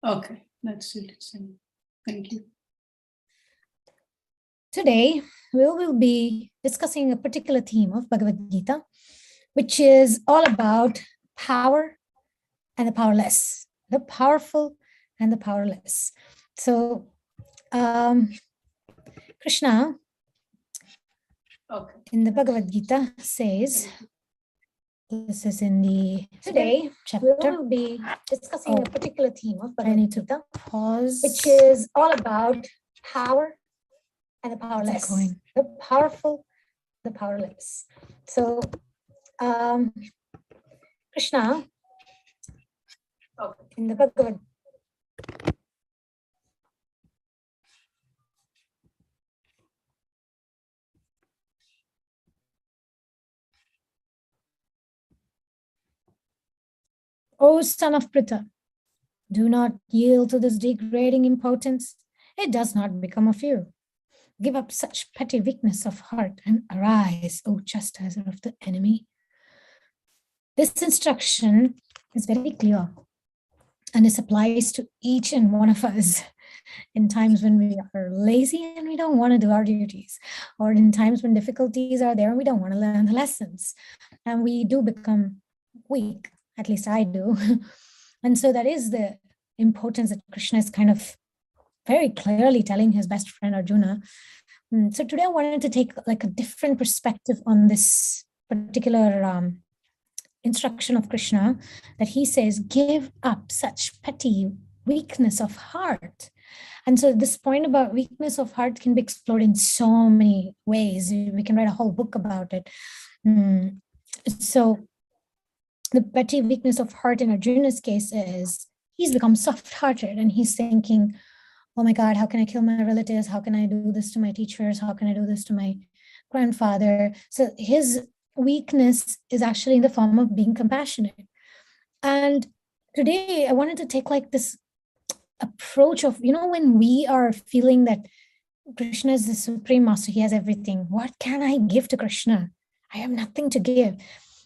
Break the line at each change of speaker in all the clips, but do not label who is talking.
Okay, that's it. Thank you.
Today, we will be discussing a particular theme of Bhagavad Gita, which is all about power and the powerless, the powerful and the powerless. So, Krishna, in the Bhagavad Gita says, this is in the today chapter. We will be discussing a particular theme of Bhagavad Gita, which is all about power and the powerless, the powerful, the powerless. So, Krishna, in the Bhagavad O son of Pritha, do not yield to this degrading impotence. It does not become of you. Give up such petty weakness of heart and arise, O chastiser of the enemy. This instruction is very clear, and this applies to each and one of us in times when we are lazy and we don't want to do our duties, or in times when difficulties are there and we don't want to learn the lessons, and we do become weak. At least I do. And so that is the importance that Krishna is kind of very clearly telling his best friend Arjuna. So today I wanted to take like a different perspective on this particular instruction of Krishna, that he says, give up such petty weakness of heart. And so this point about weakness of heart can be explored in so many ways. We can write a whole book about it. So the petty weakness of heart in Arjuna's case is he's become soft-hearted and he's thinking, oh my God, how can I kill my relatives? How can I do this to my teachers? How can I do this to my grandfather? So his weakness is actually in the form of being compassionate. And today I wanted to take like this approach of, when we are feeling that Krishna is the supreme master, he has everything. What can I give to Krishna? I have nothing to give.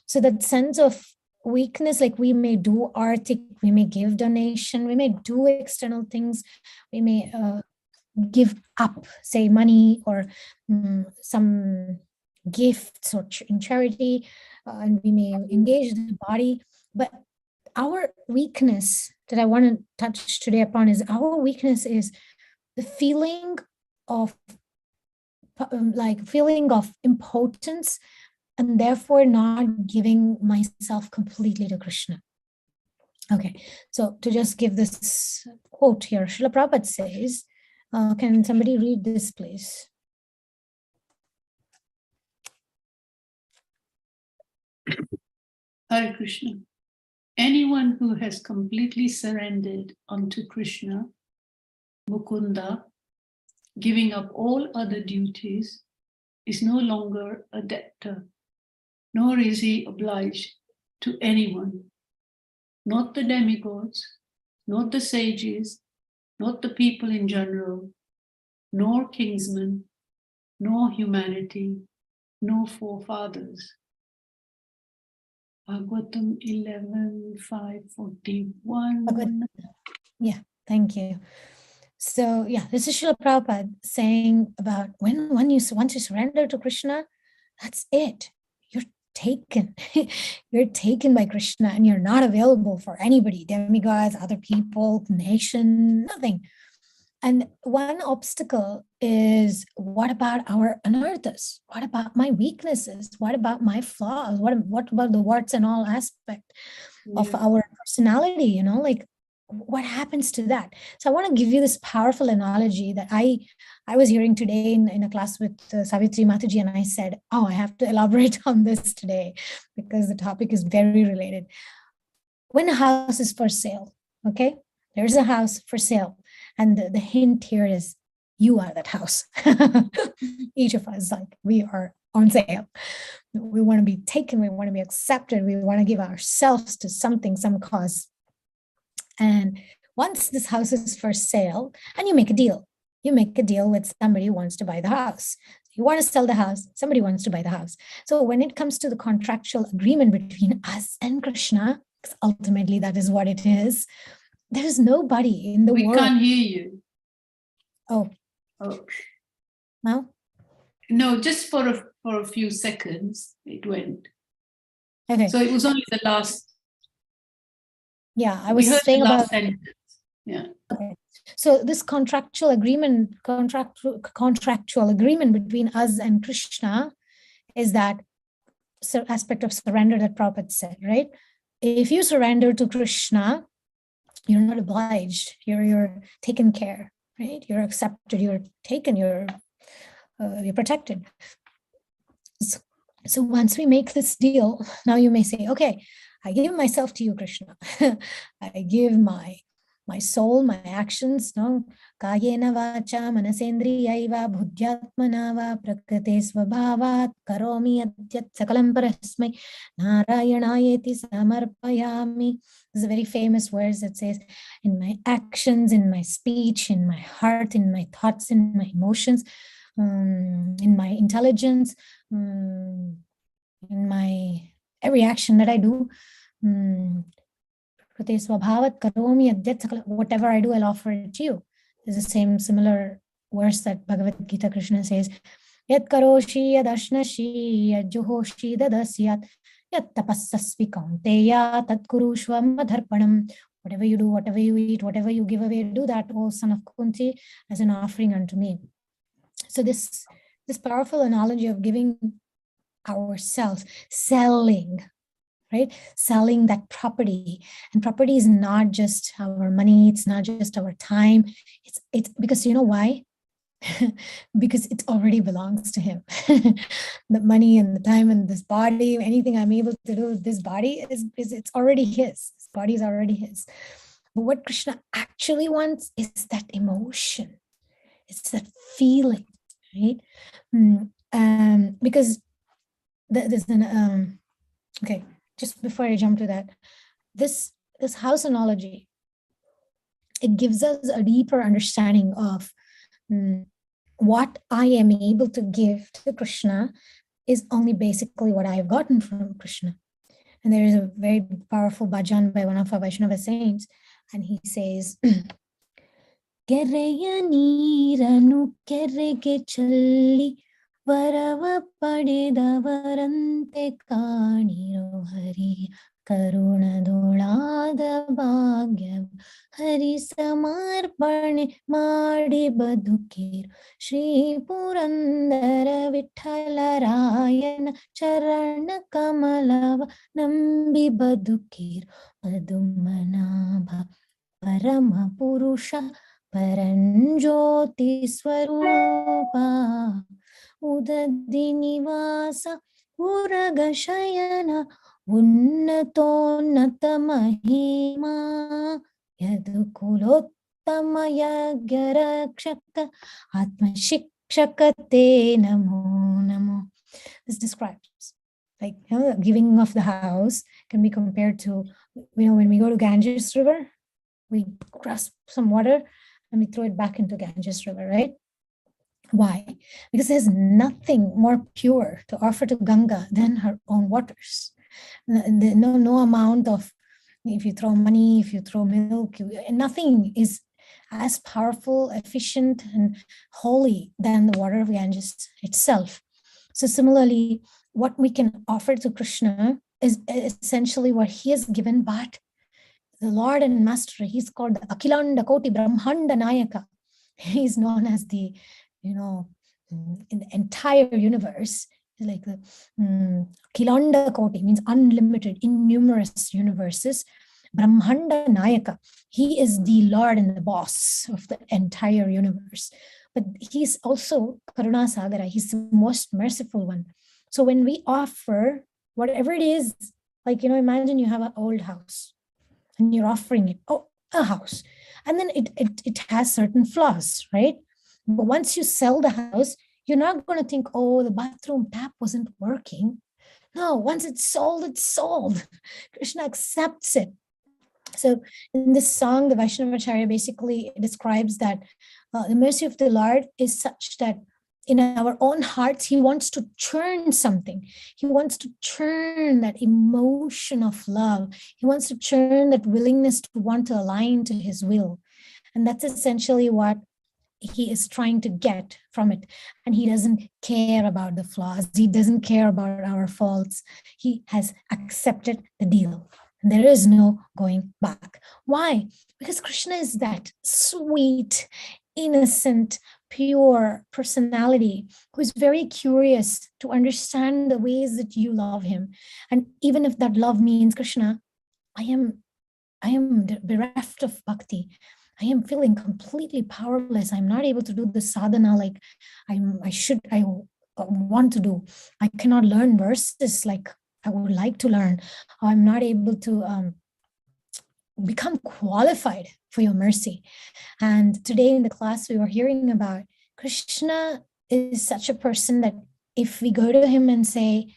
So that sense of weakness, like we may do artik, we may give donation, we may do external things, we may give up, say, money or some gifts or in charity, and we may engage the body. But our weakness that I want to touch today upon is our weakness is the feeling of impotence, and therefore not giving myself completely to Krishna. Okay, so to just give this quote here, Srila Prabhupada says, can somebody read this, please?
Hare Krishna. Anyone who has completely surrendered unto Krishna, Mukunda, giving up all other duties, is no longer a debtor, nor is he obliged to anyone, not the demigods, not the sages, not the people in general, nor kingsmen, nor humanity, nor forefathers. Bhagavatam 11:541.
Yeah, thank you. So yeah, this is Srila Prabhupada saying about once you surrender to Krishna, that's it. You're taken. You're taken by Krishna and you're not available for anybody, demigods, other people, nation, nothing. And one obstacle is, what about our anarthas? What about my weaknesses? What about my flaws? What about the warts and all aspect of our personality? Like what happens to that? So I want to give you this powerful analogy that I was hearing today in a class with Savitri Mataji, and I said, oh, I have to elaborate on this today because the topic is very related. When a house is for sale, okay, there's a house for sale. And the hint here is you are that house. Each of us, like, we are on sale. We want to be taken. We want to be accepted. We want to give ourselves to something, some cause. And once this house is for sale, and you make a deal with somebody who wants to buy the house. You want to sell the house, somebody wants to buy the house. So when it comes to the contractual agreement between us and Krishna, because ultimately that is what it is, There is nobody in the
We
world.
can't hear you.
Oh, now?
No, just for a few seconds it went.
Okay.
So it was only the last.
Yeah, I
We
was
heard
saying
the last
about.
sentence. Yeah.
Okay. So this contractual agreement between us and Krishna is that aspect of surrender that Prabhupada said, right? If you surrender to Krishna, you're not obliged. You're taken care, right? You're accepted. You're taken. You're protected. So once we make this deal, now you may say, okay, I give myself to you, Krishna. I give my soul, my actions, no, kayena vacha manasendriyaiva buddhyatmana va prakrite svabhavat karomi adyat sakalam parasmai narayanayeti samarpayami. This is a very famous verse that says, in my actions, in my speech, in my heart, in my thoughts, in my emotions, in my intelligence, in my every action that I do, whatever I do, I'll offer it to you. There's the same similar verse that Bhagavad Gita Krishna says, Yat karoshi yad ashnashi yad juhoshi dadasyat yat tapassasvi kaunteya tat kurushva madharpanam. Whatever you do, whatever you eat, whatever you give away, do that, O son of Kunti, as an offering unto me. So this powerful analogy of giving ourselves, selling, right? Selling that property. And property is not just our money, it's not just our time. It's because you know why? Because it already belongs to him. The money and the time and this body, anything I'm able to do with this body is it's already his. This body is already his. But what Krishna actually wants is that emotion. It's that feeling, right? Because there's an okay, just before I jump to that, this house analogy, it gives us a deeper understanding of what I am able to give to Krishna is only basically what I have gotten from Krishna. And there is a very powerful bhajan by one of our Vaishnava saints, and he says, Kereya neeranu kerege challi Varava padedavarante kaniro hari karunadolada bhagyav hari samarpane maadi badukir Shri Purandara Vithalarayana charana kamalava nambi badukir Padumanabha Parama Purusha Paranjoti Swarupa Udadi Nivasa Uragashayana Unnatonnata Mahima Yadukulottama Yagyarakshaka Atma Shikshakate Namo Namo. This describes, like, the giving of the house can be compared to, when we go to Ganges River, we grasp some water and we throw it back into Ganges River, right? Why? Because there's nothing more pure to offer to Ganga than her own waters. No amount of, if you throw money, if you throw milk, nothing is as powerful, efficient, and holy than the water of Ganges itself. So similarly, what we can offer to Krishna is essentially what he has given, but the Lord and Master, he's called the Akilanda Koti Brahmanda Nayaka. He's known as the, in the entire universe, like the Akilanda Koti means unlimited, innumerous universes. Brahmanda Nayaka, he is the Lord and the boss of the entire universe. But he's also Karuna Sagara, he's the most merciful one. So when we offer whatever it is, like, imagine you have an old house and you're offering it, a house, and then it has certain flaws, right? But once you sell the house, you're not going to think, the bathroom tap wasn't working. No, once it's sold. Krishna accepts it. So in this song, the Vaishnavacharya basically describes that the mercy of the Lord is such that in our own hearts, he wants to churn something. He wants to churn that emotion of love. He wants to churn that willingness to want to align to his will. And that's essentially what he is trying to get from it. And he doesn't care about the flaws. He doesn't care about our faults. He has accepted the deal. And there is no going back. Why? Because Krishna is that sweet, innocent, pure personality who is very curious to understand the ways that you love him. And even if that love means, Krishna, I am bereft of bhakti. I am feeling completely powerless. I'm not able to do the sadhana like I want to do. I cannot learn verses like I would like to learn. I'm not able to become qualified for your mercy. And today in the class, we were hearing about Krishna is such a person that if we go to him and say,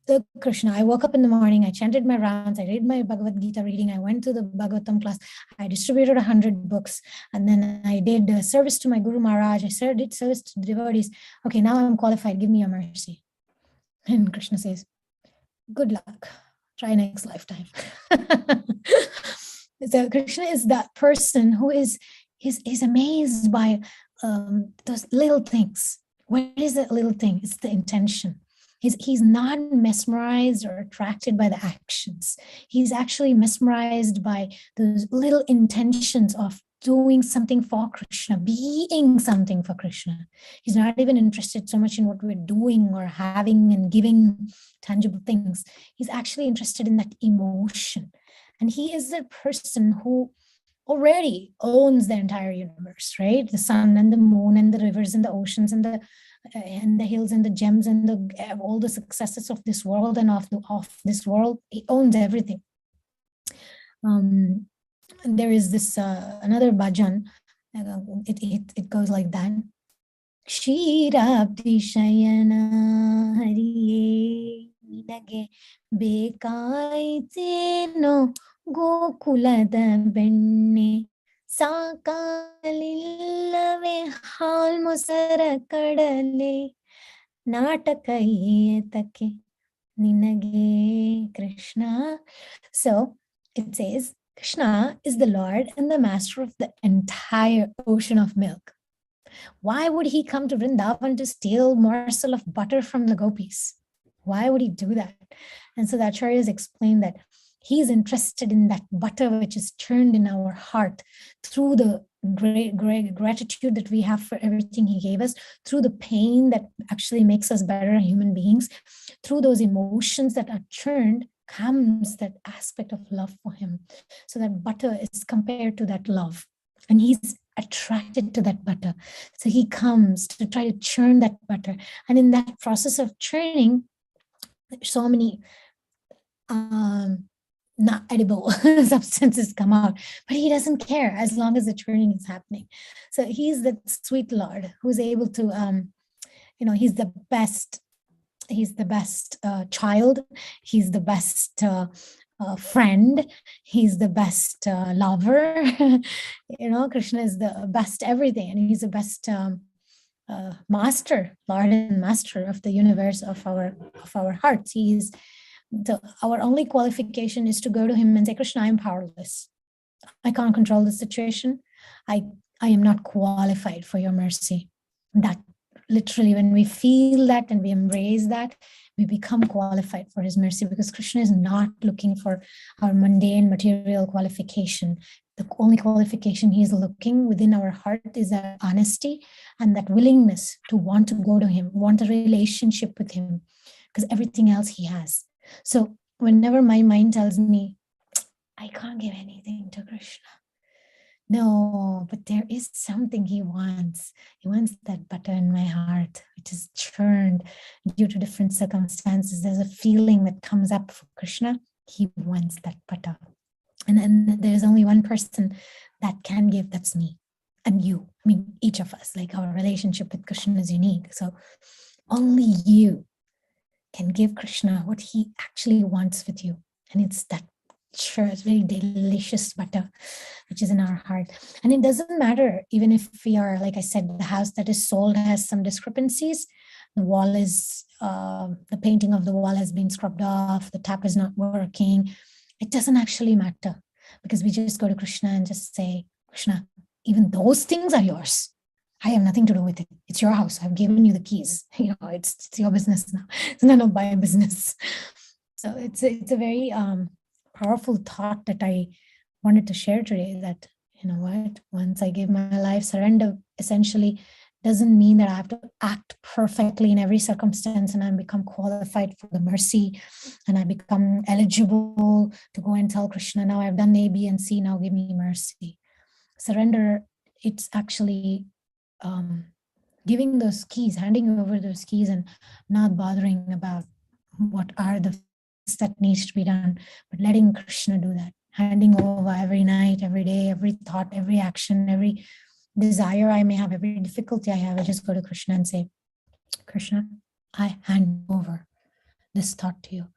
look, Krishna, I woke up in the morning, I chanted my rounds, I read my Bhagavad Gita reading, I went to the Bhagavatam class, I distributed 100 books, and then I did service to my Guru Maharaj, I did service to the devotees. Okay, now I'm qualified, give me your mercy. And Krishna says, good luck, try next lifetime. So Krishna is that person who is amazed by those little things. What is that little thing? It's the intention. He's not mesmerized or attracted by the actions. He's actually mesmerized by those little intentions of doing something for Krishna, being something for Krishna. He's not even interested so much in what we're doing or having and giving tangible things. He's actually interested in that emotion. And he is the person who already owns the entire universe, right? The sun and the moon and the rivers and the oceans and the hills and the gems and all the successes of this world and of this world. He owns everything. And there is this another bhajan. It goes like that. Kshirabdi Shayana Hariye Nage Bekaite no Gokulada Benne Sakalillave Halmusara Kadale Natakayetake Ninage Krishna. So it says, Krishna is the Lord and the master of the entire ocean of milk. Why would he come to Vrindavan to steal a morsel of butter from the gopis? Why would he do that? And so the acharyas explain that he's interested in that butter which is churned in our heart through the great gratitude that we have for everything he gave us, through the pain that actually makes us better human beings, through those emotions that are churned comes that aspect of love for him. So that butter is compared to that love. And he's attracted to that butter. So he comes to try to churn that butter. And in that process of churning, so many not edible substances come out, but he doesn't care as long as the churning is happening. So he's the sweet Lord who's able to, he's the best child. He's the best friend. He's the best lover. Krishna is the best everything, and he's the best master, Lord and master of the universe, of our hearts. He's our only qualification is to go to him and say, Krishna, I'm powerless. I can't control the situation. I am not qualified for your mercy. That literally, when we feel that and we embrace that, we become qualified for his mercy, because Krishna is not looking for our mundane material qualification. The only qualification he is looking within our heart is that honesty and that willingness to want to go to him, want a relationship with him, because everything else he has. So whenever my mind tells me, I can't give anything to Krishna. No, but there is something he wants. He wants that butter in my heart, which is churned due to different circumstances. There's a feeling that comes up for Krishna. He wants that butter. And then there's only one person that can give, that's me and you. I mean, each of us, like our relationship with Krishna is unique. So only you can give Krishna what he actually wants with you. And it's that sure, it's very delicious butter, which is in our heart. And it doesn't matter, even if we are, like I said, the house that is sold has some discrepancies. The wall is, the painting of the wall has been scrubbed off, the tap is not working. It doesn't actually matter, because we just go to Krishna and just say, Krishna, even those things are yours. I have nothing to do with it. It's your house. I've given you the keys. It's your business now. It's none of my business. So it's a very powerful thought that I wanted to share today, that, you know what, once I give my life, surrender essentially doesn't mean that I have to act perfectly in every circumstance and I become qualified for the mercy and I become eligible to go and tell Krishna, now I've done A, B, and C, now give me mercy. Surrender, it's actually giving those keys, handing over those keys and not bothering about what are the things that needs to be done, but letting Krishna do that, handing over every night, every day, every thought, every action, every desire I may have, every difficulty I have. I just go to Krishna and say, Krishna, I hand over this thought to you.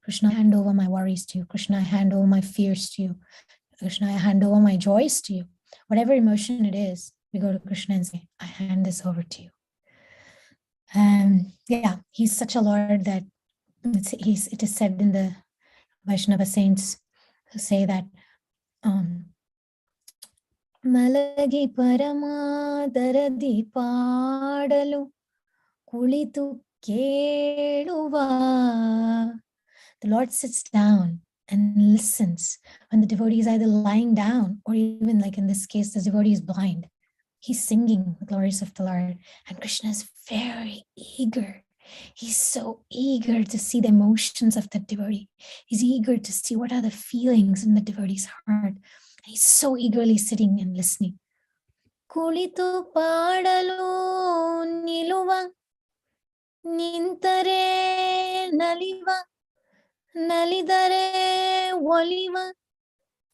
Krishna, I hand over my worries to you. Krishna, I hand over my fears to you. Krishna, I hand over my joys to you. Whatever emotion it is, we go to Krishna and say, I hand this over to you. Yeah, he's such a Lord that it is said in the Vaishnava saints who say that Malagi Paramadharadi Padalu Kulitu Keduva. The Lord sits down and listens when the devotee is either lying down or even, like in this case, the devotee is blind. He's singing the glories of the Lord, and Krishna is very eager. He's so eager to see the emotions of the devotee. He's eager to see what are the feelings in the devotee's heart. He's so eagerly sitting and listening. Kulitu padalu niluva, nintare naliva, nalidare oliva,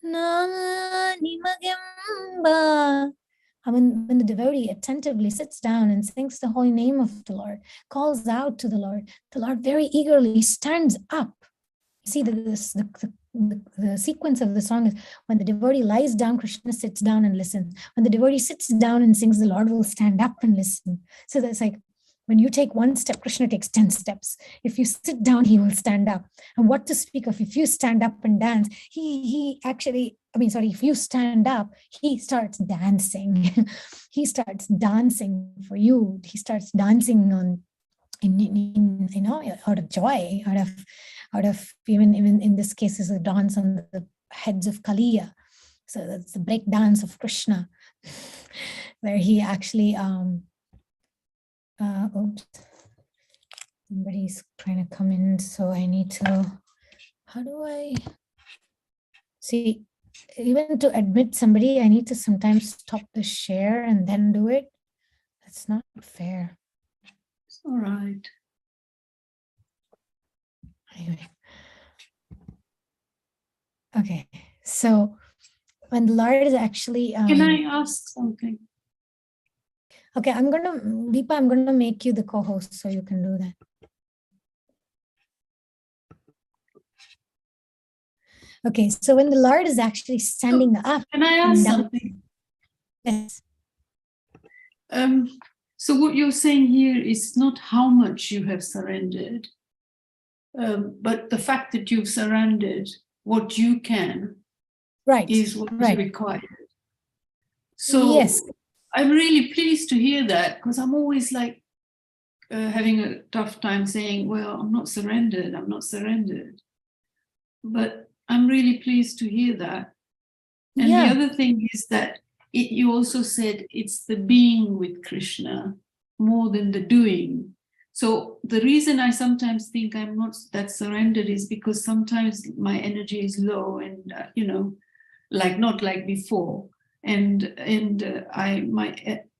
na nimagemba. When the devotee attentively sits down and sings the holy name of the Lord, calls out to the Lord very eagerly stands up. See, the sequence of the song is when the devotee lies down, Krishna sits down and listens. When the devotee sits down and sings, the Lord will stand up and listen. So that's like, when you take one step, Krishna takes 10 steps. If you sit down, he will stand up. And what to speak of, if you stand up and dance, if you stand up, he starts dancing. He starts dancing for you. He starts dancing out of joy, out of even in this case is a dance on the heads of Kaliya. So that's the break dance of Krishna, where he actually oops, somebody's trying to come in, so I need to, how do I see, even to admit somebody, I need to sometimes stop the share and then do it. That's not fair.
It's all right.
Anyway. Okay, so when the Lord is actually
Can I ask something?
Okay, Deepa, I'm gonna make you the co-host so you can do that. Okay, so when the Lord is actually standing up.
Can I ask something?
Yes.
So what you're saying here is not how much you have surrendered, but the fact that you've surrendered what you can,
right,
is what is required. So
yes,
I'm really pleased to hear that, because I'm always like having a tough time saying, well, I'm not surrendered. But I'm really pleased to hear that. And the other thing is that you also said it's the being with Krishna more than the doing. So the reason I sometimes think I'm not that surrendered is because sometimes my energy is low and, not like before. And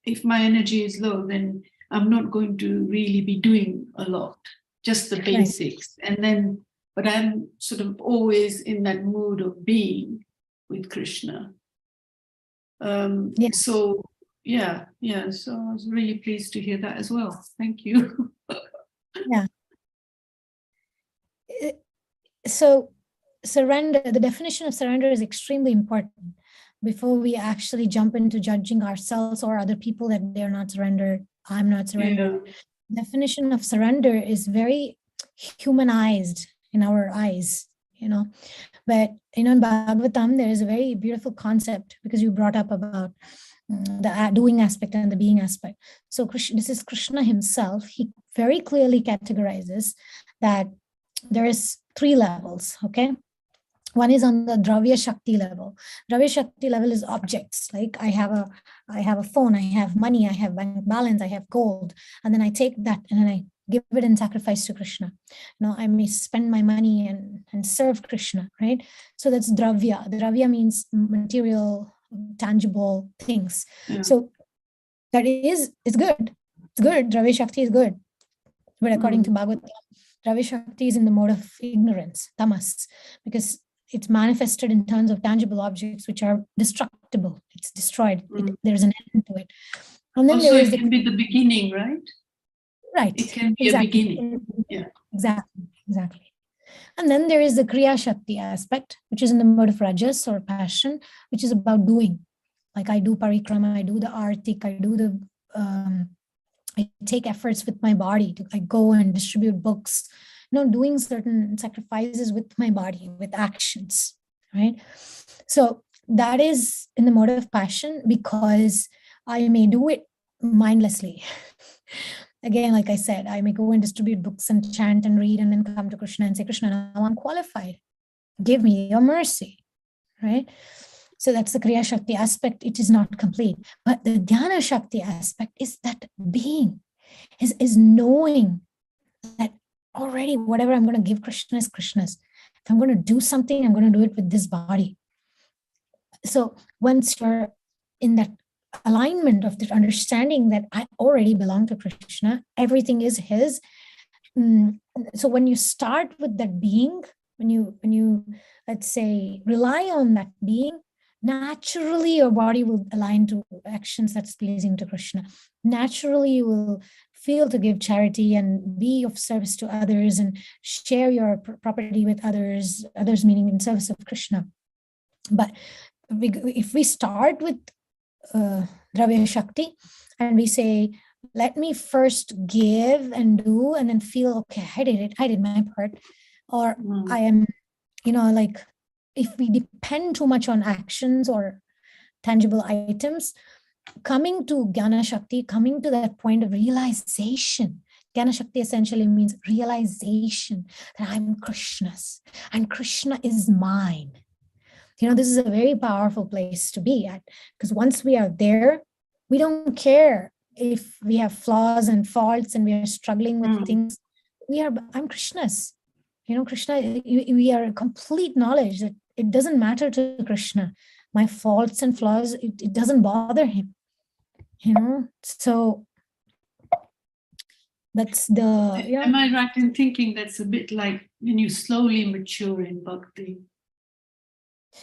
if my energy is low, then I'm not going to really be doing a lot, just the basics. Right. And then, but I'm sort of always in that mood of being with Krishna. So I was really pleased to hear that as well. Thank you.
Yeah. So surrender, the definition of surrender is extremely important before we actually jump into judging ourselves or other people that they're not surrendered, I'm not surrendered.
Yeah.
Definition of surrender is very humanized in our eyes, but in Bhagavatam, there is a very beautiful concept, because you brought up about the doing aspect and the being aspect. So this is Krishna himself. He very clearly categorizes that there is 3 levels, okay? One is on the Dravya Shakti level. Dravya Shakti level is objects. Like I have a phone, I have money, I have bank balance, I have gold, and then I take that and then I give it in sacrifice to Krishna. I may spend my money and serve Krishna, right? So that's Dravya. Dravya means material, tangible things.
Yeah.
So that it's good. It's good. Dravya Shakti is good. But according to Bhagavatam, Dravya Shakti is in the mode of ignorance, tamas, because it's manifested in terms of tangible objects which are destructible. It's destroyed. There's an end to it. And then
also,
there is
it can be the beginning, right?
Right.
It can be
exactly.
a beginning. Yeah.
Exactly. And then there is the Kriya Shakti aspect, which is in the mode of rajas or passion, which is about doing. Like I do parikrama, I do the artik, I take efforts with my body to go and distribute books, doing certain sacrifices with my body, with actions, right? So that is in the mode of passion, because I may do it mindlessly. Again, like I said, I may go and distribute books and chant and read and then come to Krishna and say, Krishna, now I'm qualified. Give me your mercy, right? So that's the Kriya Shakti aspect. It is not complete. But the Dhyana Shakti aspect is that being, is knowing that already whatever I'm going to give Krishna is Krishna's. If I'm going to do something, I'm going to do it with this body. So once you're in that alignment of the understanding that I already belong to Krishna, everything is his. So when you start with that being, when you let's say rely on that being, naturally your body will align to actions that's pleasing to Krishna. Naturally you will feel to give charity and be of service to others and share your property with others meaning in service of Krishna. But if we start with Dravya Shakti and we say, let me first give and do and then feel, okay, I did my part, or I am, like if we depend too much on actions or tangible items, coming to Jnana Shakti, coming to that point of realization. Jnana Shakti essentially means realization that I'm Krishna's and Krishna is mine. This is a very powerful place to be at, because once we are there, we don't care if we have flaws and faults and we are struggling with things. I'm Krishna's. Krishna, we are complete knowledge that it doesn't matter to Krishna. My faults and flaws, it doesn't bother him. So that's the.
Am I right in thinking that's a bit like when you slowly mature in bhakti?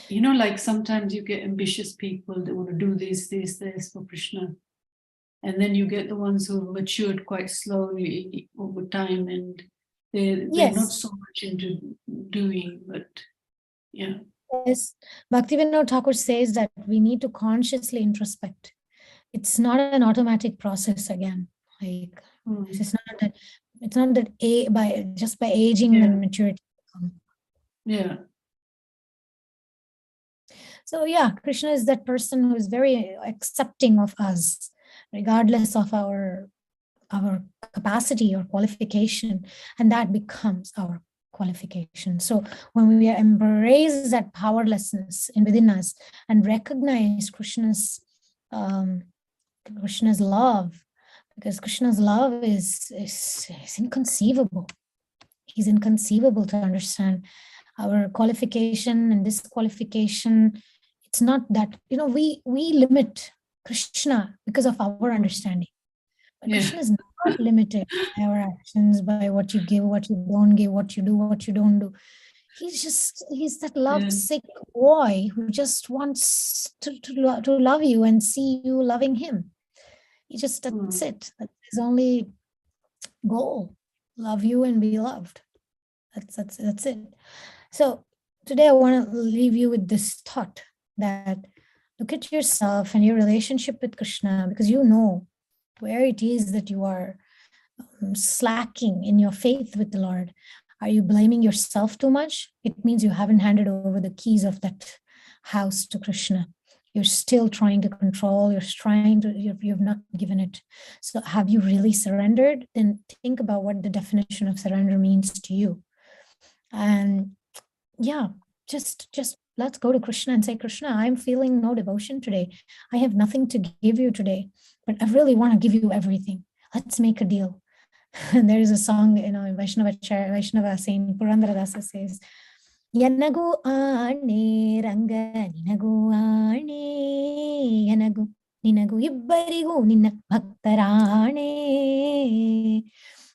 Like sometimes you get ambitious people that want to do this for Krishna. And then you get the ones who have matured quite slowly over time and they're not so much into doing, but yeah.
Yes, Bhaktivinoda Thakur says that we need to consciously introspect. It's not an automatic process again. Like it's not that by aging then maturity will come.
Yeah.
So Krishna is that person who is very accepting of us, regardless of our capacity or qualification, and that becomes our qualification. So when we embrace that powerlessness within us and recognize Krishna's love, because Krishna's love is inconceivable. He's inconceivable to understand. Our qualification and disqualification, it's not that, we limit Krishna because of our understanding. But Krishna is not limited by our actions, by what you give, what you don't give, what you do, what you don't do. He's that lovesick boy who just wants to love you and see you loving him. That's it. That's his only goal. Love you and be loved. That's it. So today I want to leave you with this thought that look at yourself and your relationship with Krishna, because you know where it is that you are slacking in your faith with the Lord. Are you blaming yourself too much? It means you haven't handed over the keys of that house to Krishna. You're still trying to control, you've not given it. So have you really surrendered? Then think about what the definition of surrender means to you. And yeah, just let's go to Krishna and say, Krishna, I'm feeling no devotion today. I have nothing to give you today, but I really want to give you everything. Let's make a deal. And there is a song, in Vaishnava saying, Purandaradasa says, Yanagu ane ranga ninagu ane yanagu ninagu ibbarigu ninna bhaktarane.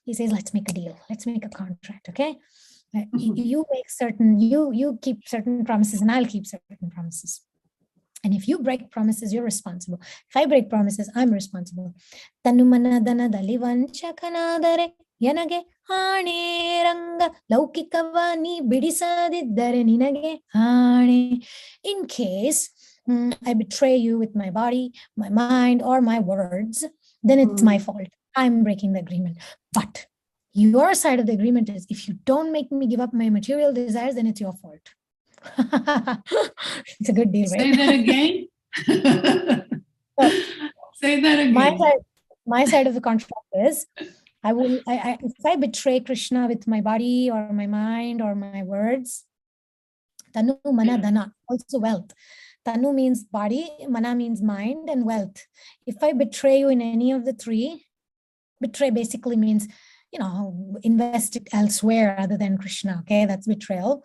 He says, let's make a deal. Let's make a contract, okay? You make certain, you keep certain promises and I'll keep certain promises. And if you break promises, you're responsible. If I break promises, I'm responsible. Tanumana dalivancha kanadare yanage hane ranga laukikava ni bidisadiddare ninage hane. In case I betray you with my body, my mind, or my words, then it's my fault. I'm breaking the agreement. But your side of the agreement is, if you don't make me give up my material desires, then it's your fault. It's a good deal, right?
Say that again. Say that again.
My side of the contract is, if I betray Krishna with my body or my mind or my words, Tanu, Mana, Dana, also wealth. Tanu means body, Mana means mind, and wealth. If I betray you in any of the three, betray basically means, invest it elsewhere other than Krishna. Okay, that's betrayal.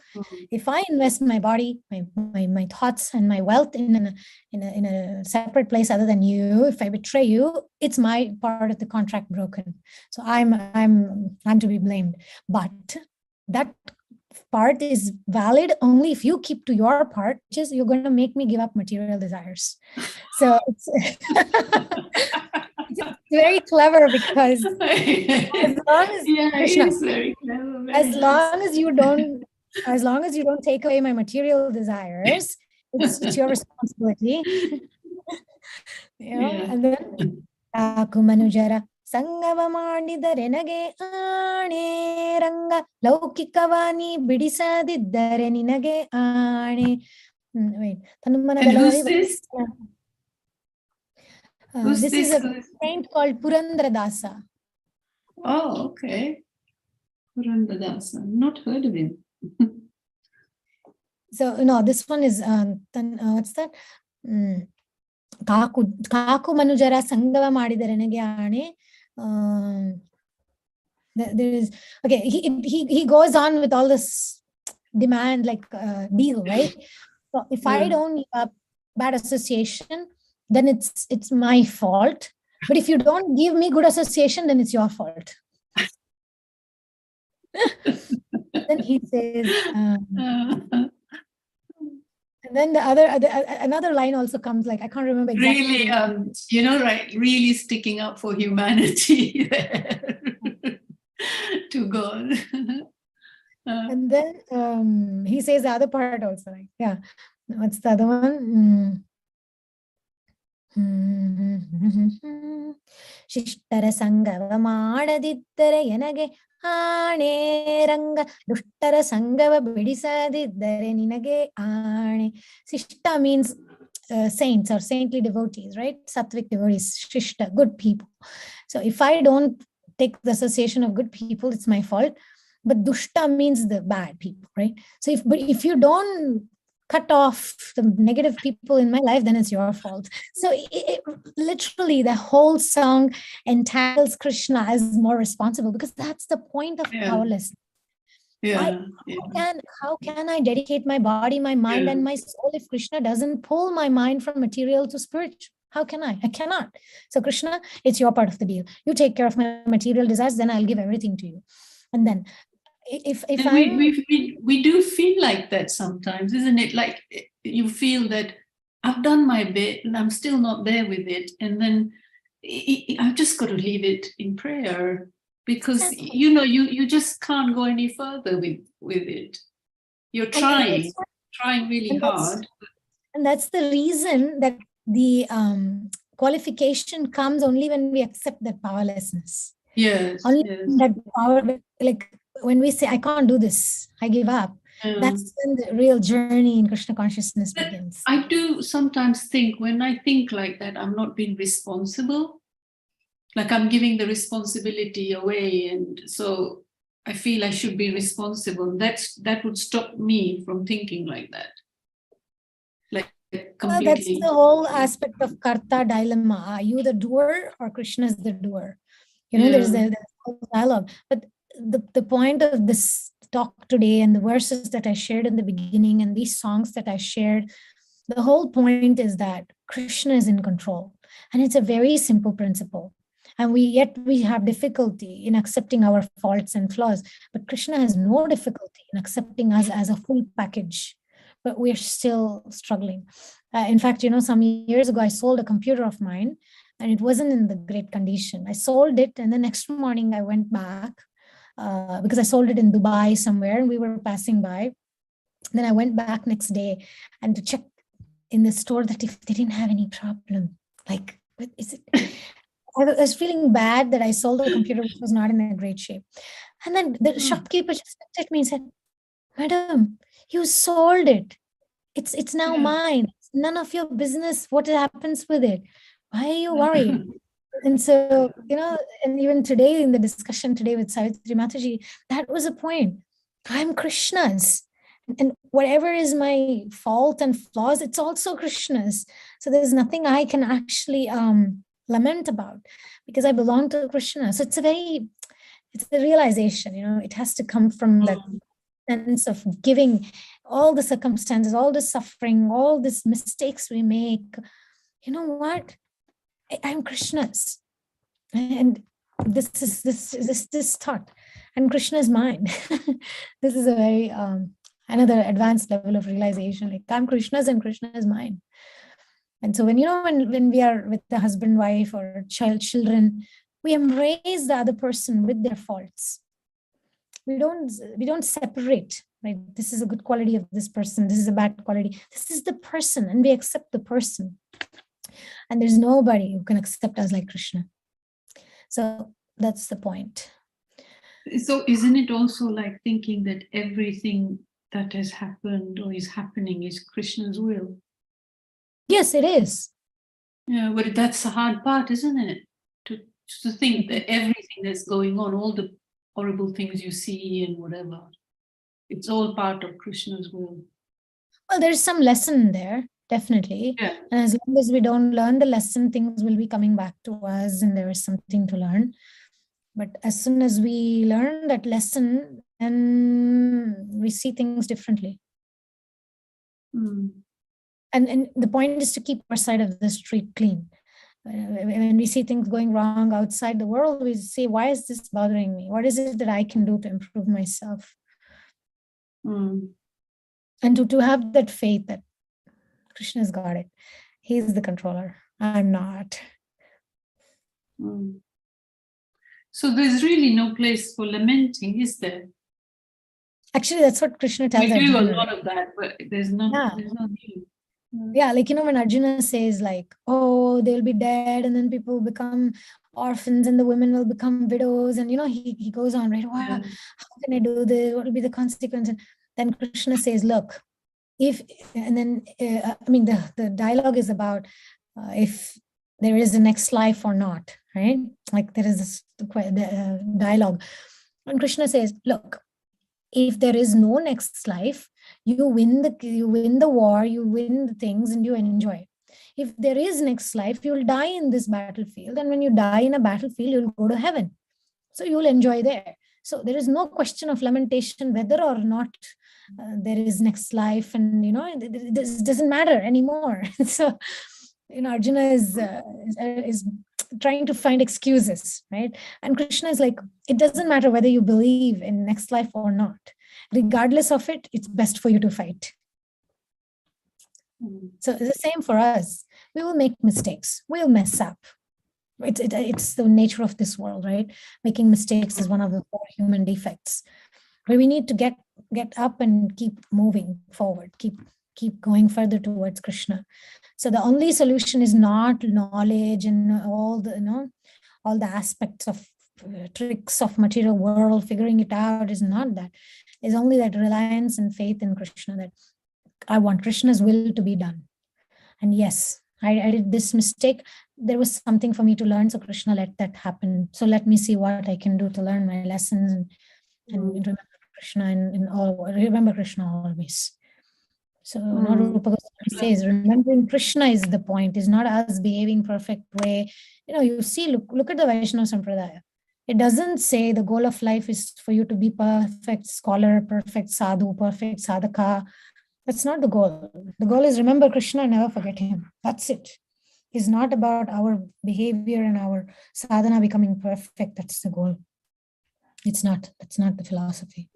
If I invest my body, my thoughts, and my wealth in a separate place other than you, if I betray you, it's my part of the contract broken. So I'm to be blamed. But that part is valid only if you keep to your part, which is you're going to make me give up material desires. So it's it's very clever, because as long as Krishna,
very clever,
as long as you don't take away my material desires, it's your responsibility. And then Kumanujara Sangava ಮಾಡಿದರೆ ನಗೆ ಆಣೆ ರಂಗ ಲೌಕಿಕವಾನಿ ಬಿಡಿಸದಿದ್ದರೆ ನಿನಗೆ ಆಣೆ. Wait, this is a saint called Purandaradasa.
Oh, okay. Purandaradasa. Not heard of him.
So no, this one is what's that? ಕಾಕು ಮನುಜರ ಸಂಗವ ಮಾಡಿದರೆ ನನಗೆ ಆಣೆ. There is, okay, he goes on with all this demand, like deal, right? So if I don't give up bad association, then it's my fault. But if you don't give me good association, then it's your fault. Then he says, and then another line also comes, like, I can't remember exactly.
Really, right, really sticking up for humanity there to God.
And then he says the other part also, like, what's the other one? ಶಿಷ್ಟರ ಸಂಗವ ಮಾಡದಿದ್ದರೆ ಎನಗೆ ಆಣೆ ರಂಗ ದುಷ್ಟರ ಸಂಗವ ಬಿಡಿಸದಿದ್ದರೆ ನಿನಗೆ ಆಣೆ. Shishta means saints or saintly devotees, right? Sattvic devotees, shishta, good people. So if I don't take the association of good people, it's my fault. But dushta means the bad people, right? So if you don't cut off the negative people in my life, then it's your fault. So literally the whole song entitles Krishna as more responsible, because that's the point of powerlessness. How can I dedicate my body, my mind, and my soul if Krishna doesn't pull my mind from material to spiritual? How can I? I cannot. So Krishna, it's your part of the deal. You take care of my material desires, then I'll give everything to you. And then if
we do feel like that sometimes, isn't it? Like you feel that I've done my bit and I'm still not there with it, and then I've just got to leave it in prayer, because you just can't go any further with it. You're
And
trying really
and that's,
hard.
and that's the reason that the qualification comes only when we accept that powerlessness.
Yes,
Only
yes.
that power, like when we say, I can't do this, I give up, that's when the real journey in Krishna consciousness
But
begins.
I do sometimes think, when I think like that, I'm not being responsible. Like I'm giving the responsibility away. And so I feel I should be responsible. That would stop me from thinking like that. Like
That's
completely.
the whole aspect of karta dilemma. Are you the doer or Krishna is the doer? You know, there's a whole dialogue. But the point of this talk today and the verses that I shared in the beginning and these songs that I shared, the whole point is that Krishna is in control. And it's a very simple principle. And yet we have difficulty in accepting our faults and flaws. But Krishna has no difficulty in accepting us as a full package. But we're still struggling. In fact, you know, some years ago, I sold a computer of mine and it wasn't in the great condition. I sold it, and the next morning I went back because I sold it in Dubai somewhere and we were passing by. Then I went back next day and to check in the store that if they didn't have any problem. Like, what is it? I was feeling bad that I sold a computer which was not in a great shape. And then the shopkeeper just looked at me and said, Madam, you sold it. It's now mine. It's none of your business what happens with it. Why are you worried? And so, you know, and even today in the discussion today with Savitri Mataji, that was a point. I'm Krishna's. And whatever is my fault and flaws, it's also Krishna's. So there's nothing I can actually lament about because I belong to Krishna. So it's a realization, you know, it has to come from that sense of giving all the circumstances, all the suffering, all these mistakes we make. You know what? I'm Krishna's, and this is this thought, and Krishna is mine. This is a very another advanced level of realization. Like I'm Krishna's, and Krishna is mine. And so when you know when we are with the husband, wife, or children, we embrace the other person with their faults. We don't separate, right? This is a good quality of this person, this is a bad quality. This is the person, and we accept the person. And there's nobody who can accept us like Krishna. So that's the point.
So isn't it also like thinking that everything that has happened or is happening is Krishna's will?
Yes, it is.
Yeah, but that's the hard part, isn't it? To think that everything that's going on, all the horrible things you see and whatever, it's all part of Krishna's will.
Well, there's some lesson there, definitely.
Yeah.
And as long as we don't learn the lesson, things will be coming back to us and there is something to learn. But as soon as we learn that lesson, then we see things differently. And the point is to keep our side of the street clean. When we see things going wrong outside the world, we say, why is this bothering me? What is it that I can do to improve myself? And to have that faith that Krishna's got it. He's the controller. I'm not.
So there's really no place for lamenting, is there?
Actually, that's what Krishna tells us.
We do a lot of that, but there's no need.
Yeah, like, you know, when Arjuna says like, oh, they'll be dead and then people become orphans and the women will become widows. And, you know, he goes on, right? Wow, how can I do this? What will be the consequence? And then Krishna says, look, and then, I mean, the dialogue is about if there is a next life or not, right? Like there is this dialogue. And Krishna says, look, if there is no next life, you win the war, you win the things and you enjoy. If there is next life, you'll die in this battlefield. And when you die in a battlefield, you'll go to heaven. So you'll enjoy there. So there is no question of lamentation whether or not there is next life. And, you know, it doesn't matter anymore. So, you know, Arjuna is trying to find excuses, right? And Krishna is like, it doesn't matter whether you believe in next life or not. Regardless of it, it's best for you to fight. So it's the same for us. We will make mistakes. We'll mess up. It's the nature of this world, right? Making mistakes is one of the 4 human defects. But we need to get get up and keep moving forward, keep going further towards Krishna. So the only solution is not knowledge and all the, all the aspects of tricks of material world, figuring it out is not that. It's only that reliance and faith in Krishna, that I want Krishna's will to be done. And yes, I did this mistake. There was something for me to learn. So Krishna let that happen. So let me see what I can do to learn my lessons and remember Krishna and all, remember Krishna always. So Rupa Goswami says, remembering Krishna is the point, is not us behaving perfect way. You see, look at the Vaishnava Sampradaya. It doesn't say the goal of life is for you to be perfect scholar, perfect sadhu, perfect sadhaka. That's not the goal. The goal is remember Krishna and never forget him. That's it. It's not about our behavior and our sadhana becoming perfect. That's the goal. It's not. That's not the philosophy.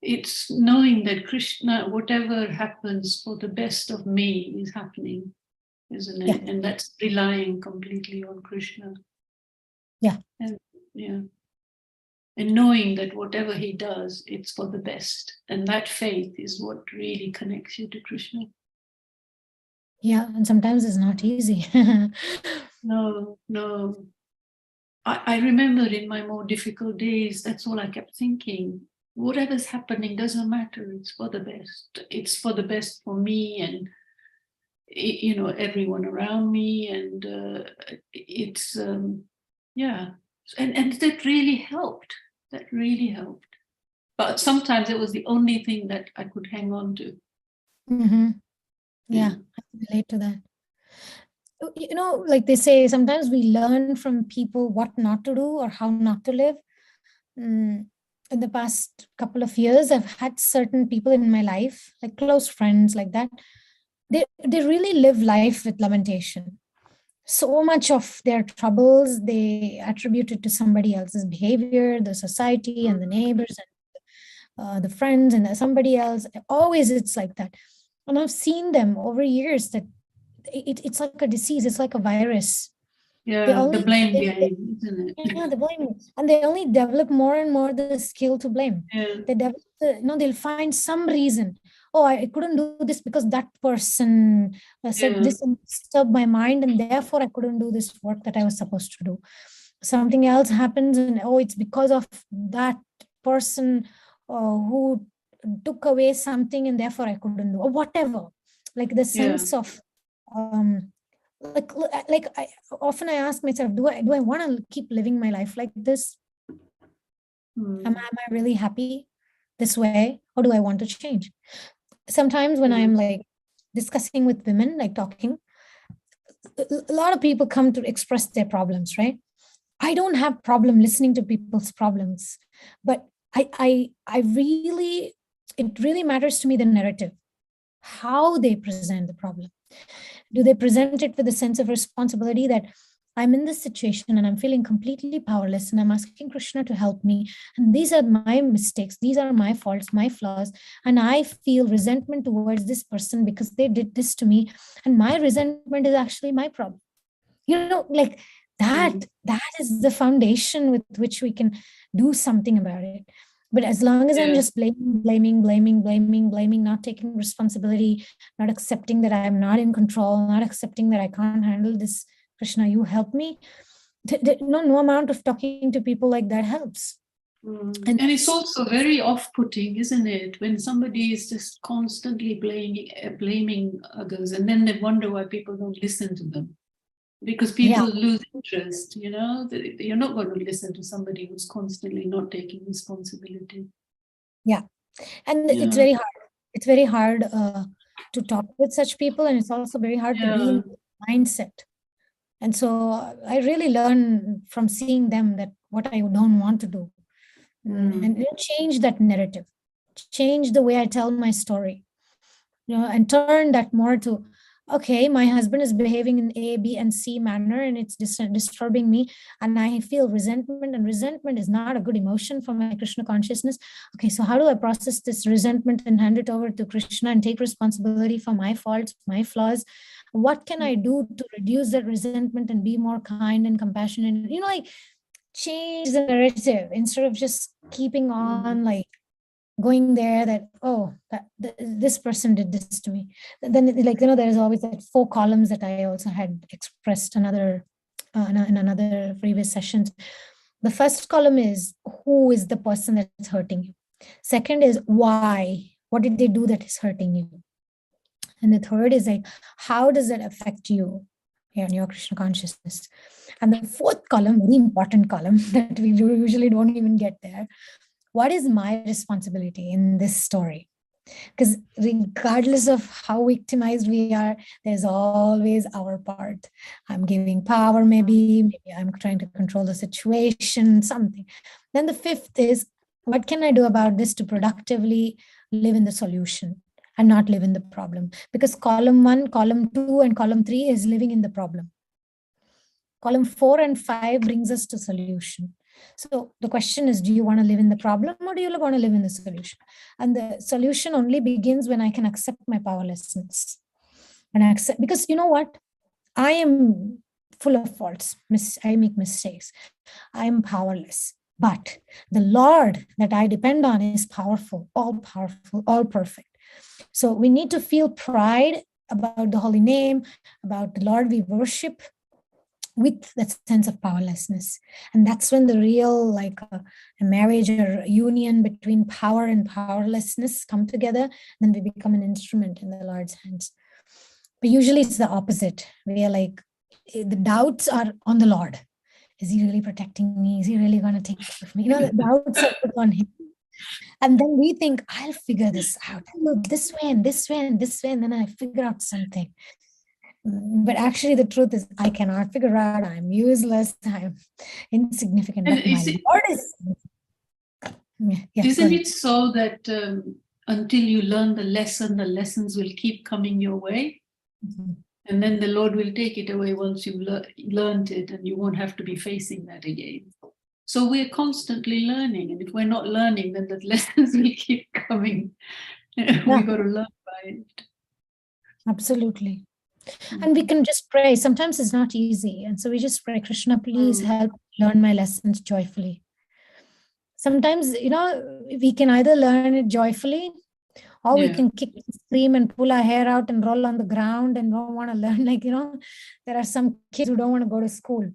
It's knowing that Krishna, whatever happens for the best of me is happening, isn't it? Yeah. And that's relying completely on Krishna.
Yeah.
And knowing that whatever he does, it's for the best. And that faith is what really connects you to Krishna.
Yeah, and sometimes it's not easy.
No. I remember in my more difficult days, that's all I kept thinking. Whatever's happening doesn't matter. It's for the best. It's for the best for me and, everyone around me. And it's, And that really helped. That really helped. But sometimes it was the only thing that I could hang on to.
Mm-hmm. Yeah, I can relate to that. Like they say, sometimes we learn from people what not to do or how not to live. In the past couple of years, I've had certain people in my life, like close friends like that. They really live life with lamentation. So much of their troubles, they attribute it to somebody else's behavior, the society and the neighbors and the friends and somebody else. Always it's like that. And I've seen them over years that it's like a disease. It's like a virus.
Yeah, the blame game, isn't it?
Yeah, the blame. And they only develop more and more the skill to blame.
Yeah.
They develop, they'll find some reason. Oh, I couldn't do this because that person said this and disturbed my mind, and therefore I couldn't do this work that I was supposed to do. Something else happens, and it's because of that person who took away something, and therefore I couldn't do, or whatever. Like the sense of like I often ask myself, do I want to keep living my life like this? Am I really happy this way, or do I want to change? Sometimes when I'm like discussing with women, like talking, a lot of people come to express their problems, right? I don't have problem listening to people's problems, but it really matters to me the narrative, how they present the problem. Do they present it with a sense of responsibility that I'm in this situation and I'm feeling completely powerless and I'm asking Krishna to help me, and these are my mistakes, these are my faults, my flaws, and I feel resentment towards this person because they did this to me, and my resentment is actually my problem. Like that is the foundation with which we can do something about it. But as long as I'm just blaming, not taking responsibility, not accepting that I'm not in control, not accepting that I can't handle this, Krishna, you help me. No amount of talking to people like that helps.
And it's also very off-putting, isn't it? When somebody is just constantly blaming others, and then they wonder why people don't listen to them. Because people lose interest, you're not going to listen to somebody who's constantly not taking responsibility.
Yeah. And it's very hard. It's very hard to talk with such people. And it's also very hard to be in mindset. And so I really learn from seeing them that what I don't want to do. And change that narrative, change the way I tell my story, and turn that more to, okay, my husband is behaving in A, B, and C manner, and it's disturbing me, and I feel resentment, and resentment is not a good emotion for my Krishna consciousness. Okay, so how do I process this resentment and hand it over to Krishna and take responsibility for my faults, my flaws? What can I do to reduce that resentment and be more kind and compassionate? Like change the narrative instead of just keeping on like going there that, oh, this person did this to me. Then like, there's always that 4 columns that I also had expressed another in another previous sessions. The first column is who is the person that's hurting you. Second is why, what did they do that is hurting you? And the third is like, how does it affect you in your Krishna consciousness? And the fourth column, very important column that we usually don't even get there. What is my responsibility in this story? Because regardless of how victimized we are, there's always our part. I'm giving power, maybe I'm trying to control the situation, something. Then the fifth is, what can I do about this to productively live in the solution and not live in the problem? Because column 1, column 2, and column 3 is living in the problem. Column 4 and 5 brings us to solution. So the question is, do you want to live in the problem or do you want to live in the solution? And the solution only begins when I can accept my powerlessness. And accept, because you know what? I am full of faults. I make mistakes. I am powerless. But the Lord that I depend on is powerful, all perfect. So we need to feel pride about the holy name, about the Lord we worship, with that sense of powerlessness. And that's when the real, like a marriage or union between power and powerlessness come together, then we become an instrument in the Lord's hands. But usually it's the opposite. We are like, the doubts are on the Lord. Is he really protecting me? Is he really going to take care of me? The doubts are put on him. And then we think, I'll figure this out. I'll go this way and this way and this way, and then I figure out something. But actually the truth is, I cannot figure out, I'm useless, I'm insignificant.
And
but my Lord is.
Isn't it so that until you learn the lesson, the lessons will keep coming your way? And then the Lord will take it away once you've learned it, and you won't have to be facing that again. So we're constantly learning, and if we're not learning, then the lessons will keep coming. We've got to learn by it.
Absolutely. And we can just pray. Sometimes it's not easy. And so we just pray, Krishna, please help learn my lessons joyfully. Sometimes, we can either learn it joyfully, or we can kick and scream and pull our hair out and roll on the ground and don't want to learn. Like, there are some kids who don't want to go to school.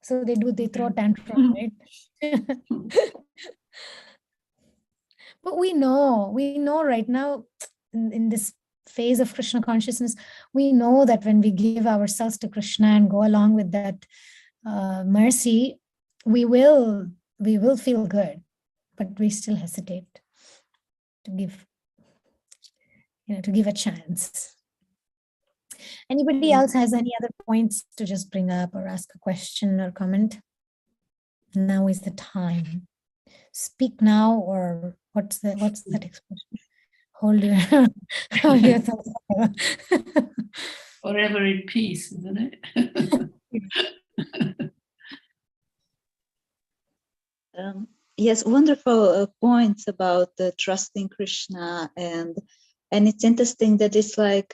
So they throw tantrum, right? But we know right now in this phase of Krishna consciousness, we know that when we give ourselves to Krishna and go along with that mercy, we will feel good, but we still hesitate to give a chance. Anybody else has any other points to just bring up or ask a question or comment? Now is the time. Speak now, or what's that expression? Hold your thoughts.
Forever in peace, isn't it?
Yes, wonderful points about trusting Krishna, and it's interesting that it's like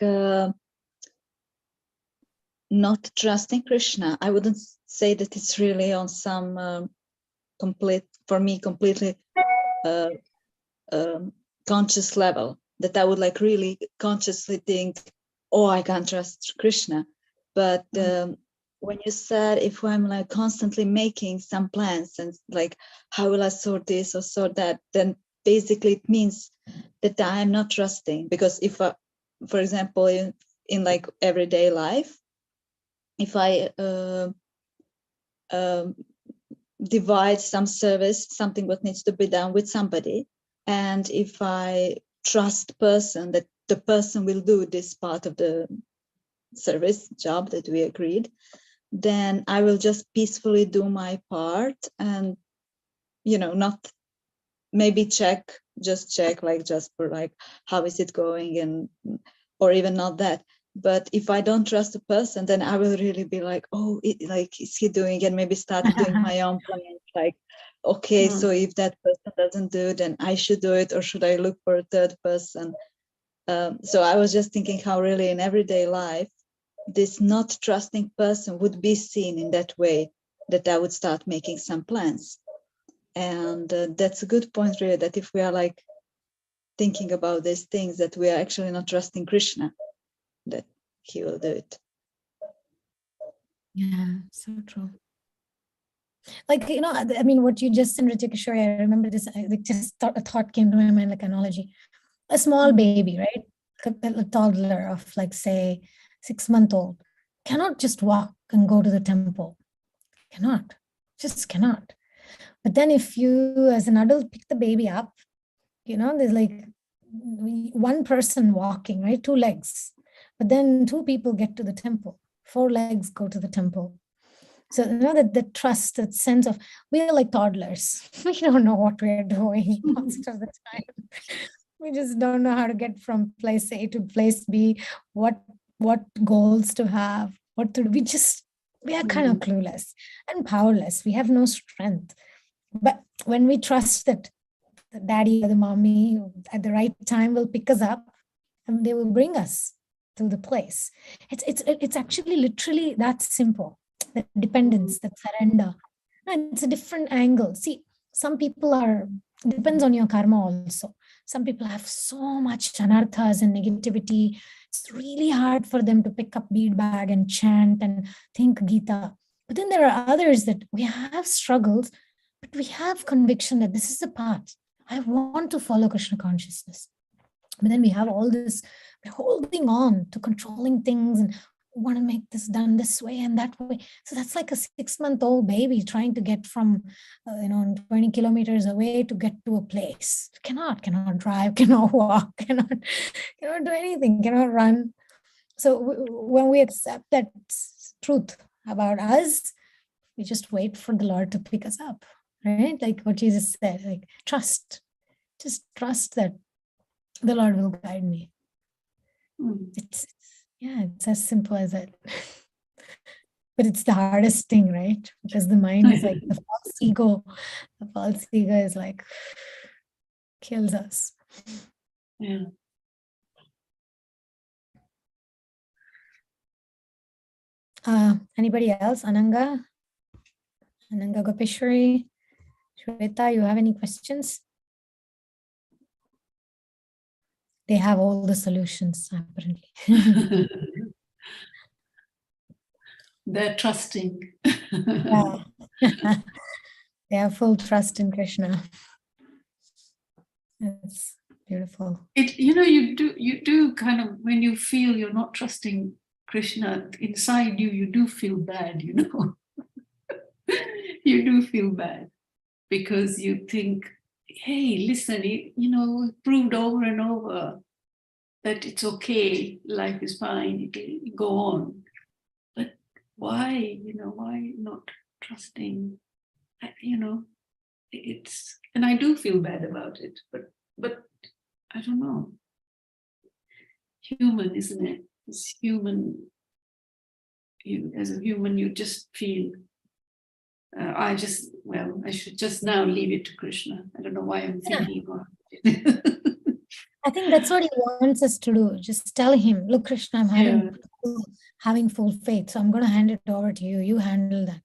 not trusting Krishna. I wouldn't say that it's really on some completely conscious level, that I would like really consciously think, oh, I can't trust Krishna. But when you said, if I'm like constantly making some plans and like, how will I sort this or sort that, then basically it means that I'm not trusting. Because if for example, in like everyday life, if I divide some service, something what needs to be done with somebody, and if I trust person that the person will do this part of the service job that we agreed, then I will just peacefully do my part, and not maybe just check like just for like how is it going, and or even not that. But if I don't trust the person, then I will really be like, oh, is he doing, and maybe start doing my own plans, like, okay, so if that person doesn't do it, then I should do it, or should I look for a third person? So I was just thinking how really in everyday life, this not trusting person would be seen in that way, that I would start making some plans. And that's a good point, really, that if we are like thinking about these things, that we are actually not trusting Krishna, that he will do it.
Yeah, so true. Like, you know, I mean, what you just said, Ritika Kishore, I remember this, a thought came to my mind, like analogy. A small baby, right? A toddler of like, say, 6-month-old cannot just walk and go to the temple. Cannot, just cannot. But then if you, as an adult, pick the baby up, you know, there's like one person walking, right? 2 legs. But then 2 people get to the temple. 4 legs go to the temple. So, you know, that the trust, that sense of, we are like toddlers. We don't know what we're doing most of the time. We just don't know how to get from place A to place B, what goals to have, what to do. We are kind of clueless and powerless. We have no strength. But when we trust that the daddy or the mommy at the right time will pick us up and they will bring us to the place. It's actually literally that simple. The dependence, the surrender. And it's a different angle. See, some people depends on your karma also. Some people have so much anarthas and negativity. It's really hard for them to pick up bead bag and chant and think Gita. But then there are others that we have struggles, but we have conviction that this is the path. I want to follow Krishna consciousness. But then we have all this, we're holding on to controlling things and want to make this done this way and that way. So that's like a 6-month-old baby trying to get from 20 kilometers away to get to a place. Cannot drive, cannot walk, cannot do anything, cannot run. So when we accept that truth about us, we just wait for the Lord to pick us up, right? Like what Jesus said, like trust, just trust that the Lord will guide me. It's as simple as that. But it's the hardest thing, right? Because the mind is like the false ego. The false ego is like, kills us.
Yeah.
Anybody else? Ananga Gopeshwari, Shweta, you have any questions? They have all the solutions, apparently.
They're trusting.
Yeah. They have full trust in Krishna. It's beautiful.
You do kind of, when you feel you're not trusting Krishna, inside you do feel bad, you do feel bad because you think, hey, listen, proved over and over that it's okay, life is fine, it'll go on. But why not trusting? And I do feel bad about it, but I don't know. Human, isn't it? It's human. As a human, you just feel, I should just now leave it to Krishna. I don't know why I'm thinking about it.
I think that's what he wants us to do. Just tell him, look, Krishna, I'm having full faith. So I'm going to hand it over to you. You handle that.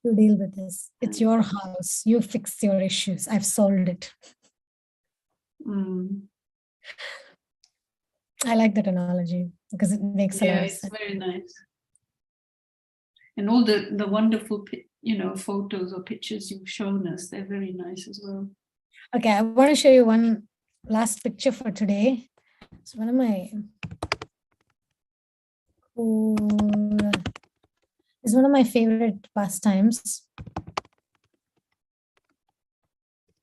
You deal with this. It's your house. You fix your issues. I've solved it. I like that analogy because it makes a lot of sense.
It's very nice. And all the wonderful, photos or pictures you've shown us, they're very nice as well.
Okay, I want to show you one last picture for today. It's one of my it's one of my favorite pastimes.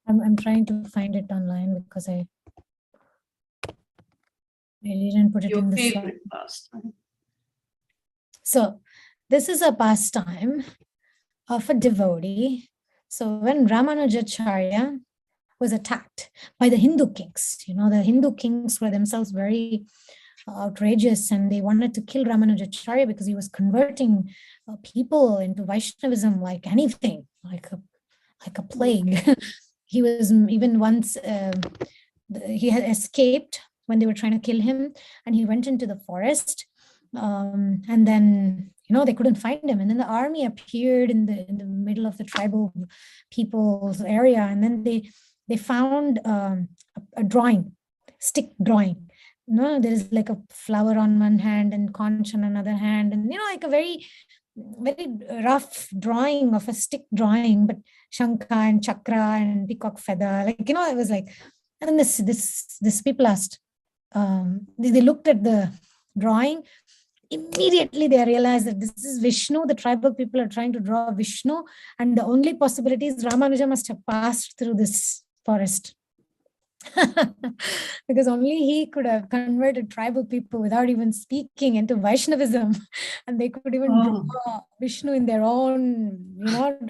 I'm trying to find it online because I didn't put it in the slide.
Favorite pastime.
So this is a pastime of a devotee. So when Ramanujacharya was attacked by the Hindu kings, the Hindu kings were themselves very outrageous and they wanted to kill Ramanujacharya because he was converting people into Vaishnavism like anything, like a plague. He was even once, he had escaped when they were trying to kill him and he went into the forest and then they couldn't find him. And then the army appeared in the middle of the tribal people's area, and then they found a drawing, stick drawing. There is like a flower on one hand and conch on another hand, and like a very rough drawing of a stick drawing, but shankha and chakra and peacock feather, it was like. And then this people asked, they looked at the drawing. Immediately they realized that this is Vishnu. The tribal people are trying to draw Vishnu, and the only possibility is Ramanuja must have passed through this forest. Because only he could have converted tribal people without even speaking into Vaishnavism, and they could even draw Vishnu in their own,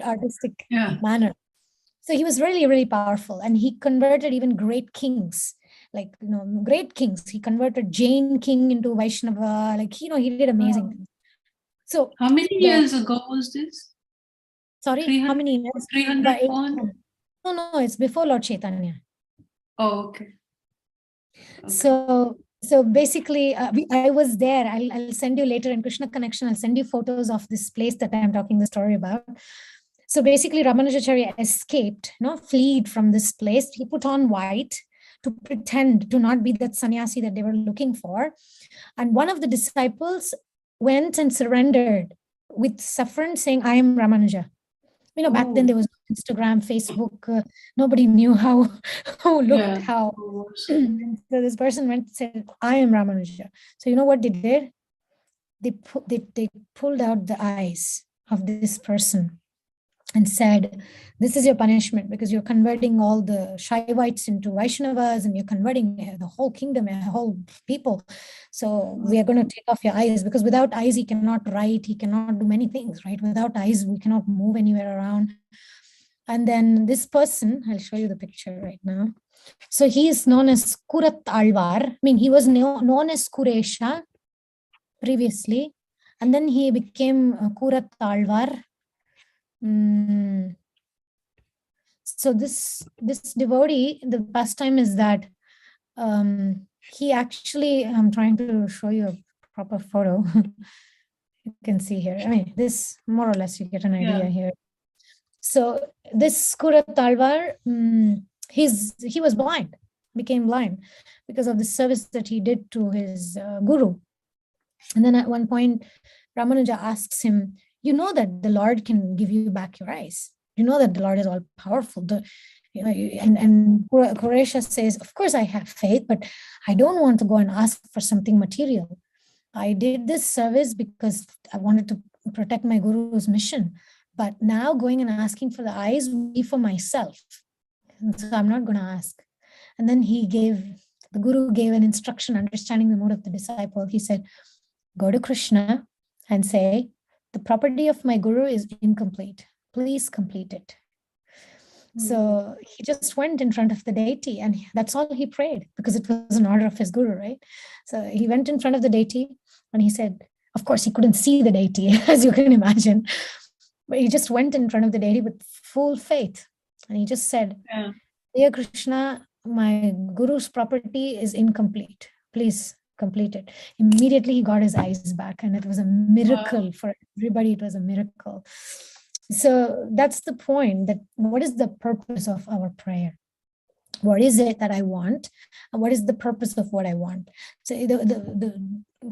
artistic manner. So he was really, really powerful, and he converted even great kings, great kings. He converted Jain king into Vaishnava, he did amazing things. So
how many years ago was this?
Sorry, how many years?
300
No, it's before Lord Chaitanya.
Oh, okay.
So basically, I was there. I'll send you later in Krishna Connection. I'll send you photos of this place that I'm talking the story about. So basically, Ramanujacharya escaped, fled from this place. He put on white to pretend to not be that sannyasi that they were looking for. And one of the disciples went and surrendered with saffron, saying, "I am Ramanuja." Back then there was Instagram, Facebook. Nobody knew how looked how. So this person went and said, "I am Ramanuja." So you know what they did? They pulled out the eyes of this person and said, "This is your punishment, because you're converting all the Shaivites into Vaishnavas, and you're converting the whole kingdom, the whole people. So we are going to take off your eyes, because without eyes, he cannot write, he cannot do many things, right? Without eyes, we cannot move anywhere around." And then this person, I'll show you the picture right now. So he is known as Kurat Alvar. He was known as Kuresha previously, and then he became Kurat Alvar. So this devotee, the pastime is that he actually, I'm trying to show you a proper photo. You can see here. This more or less you get an idea here. So this Kurat Alvar, he was blind, became blind because of the service that he did to his guru. And then at one point, Ramanuja asks him, "You know that the Lord can give you back your eyes. You know that the Lord is all powerful." And Kuresha says, "Of course I have faith, but I don't want to go and ask for something material. I did this service because I wanted to protect my guru's mission. But now going and asking for the eyes will be for myself. So I'm not going to ask." And then the guru gave an instruction, understanding the mood of the disciple. He said, "Go to Krishna and say, 'The property of my guru is incomplete. Please complete it.'" So he just went in front of the deity, and that's all he prayed, because it was an order of his guru, right? So he went in front of the deity and he said, of course, he couldn't see the deity, as you can imagine, but he just went in front of the deity with full faith. And he just said, "Dear Krishna, my guru's property is incomplete. Please complete it." Immediately he got his eyes back, and it was a miracle for everybody. It was a miracle. So that's the point, that what is the purpose of our prayer? What is it that I want? And what is the purpose of what I want? So the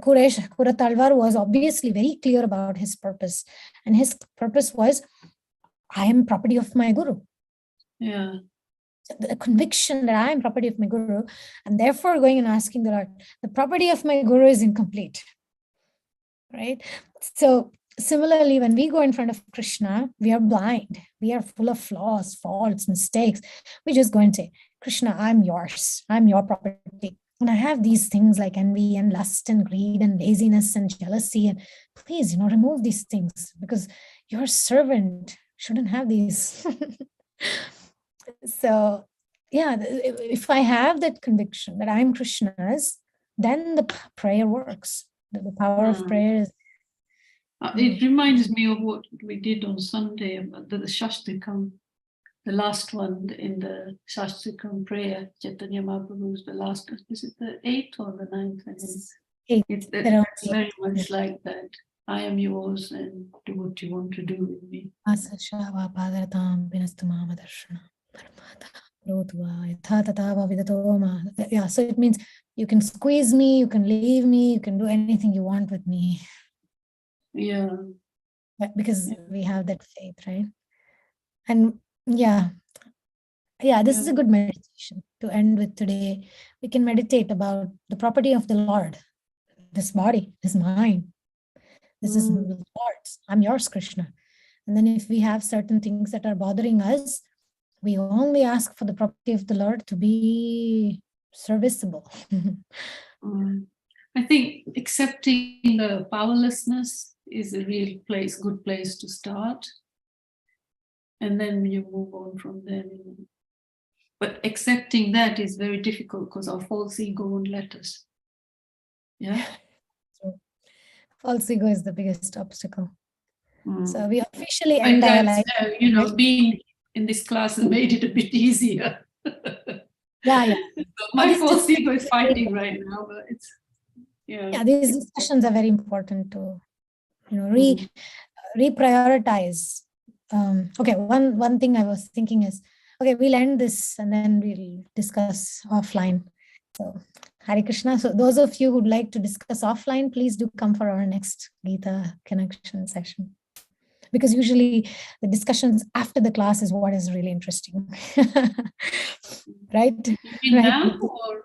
Kurat Alvar was obviously very clear about his purpose. And his purpose was, I am property of my guru.
Yeah.
So the conviction that I am property of my guru, and therefore going and asking the Lord, the property of my guru is incomplete. Right? So similarly, when we go in front of Krishna, we are blind. We are full of flaws, faults, mistakes. We just go and say, "Krishna, I'm yours. I'm your property. And I have these things like envy and lust and greed and laziness and jealousy. And please, remove these things, because your servant shouldn't have these." So, yeah, if I have that conviction that I'm Krishna's, then the prayer works. The power of prayer is.
It reminds me of what we did on Sunday, the Shastikam, the last one in the Shastikam prayer. Chaitanya Mahaprabhu's the last. Is it the 8th or the 9th?
Eight.
It's very much like that. I am yours and do what you want to do with me.
Asashava padaratam pinastuma madarshana. Yeah, so it means you can squeeze me, you can leave me, you can do anything you want with me.
Yeah.
Because
Yeah.
we have that faith, right? And yeah, this is a
Yeah.
good meditation to end with today. We can meditate about the property of the Lord. This body is mine. This is the Lord's. I'm yours, Krishna. And then if we have certain things that are bothering us, we only ask for the property of the Lord to be serviceable.
I think accepting the powerlessness is a real good place to start. And then you move on from there. But accepting that is very difficult because our false ego won't let us. Yeah.
So, false ego is the biggest obstacle.
Mm.
So we officially
But
end our
that's,
life.
being in this class has made it a bit easier.
Yeah.
My false ego is fighting right now, but it's,
yeah, these discussions are very important to, reprioritize. Okay, one thing I was thinking is, okay, we'll end this and then we'll discuss offline. So, Hare Krishna. So those of you who'd like to discuss offline, please do come for our next Gita connection session. Because usually the discussions after the class is what is really interesting. Right?
You mean now or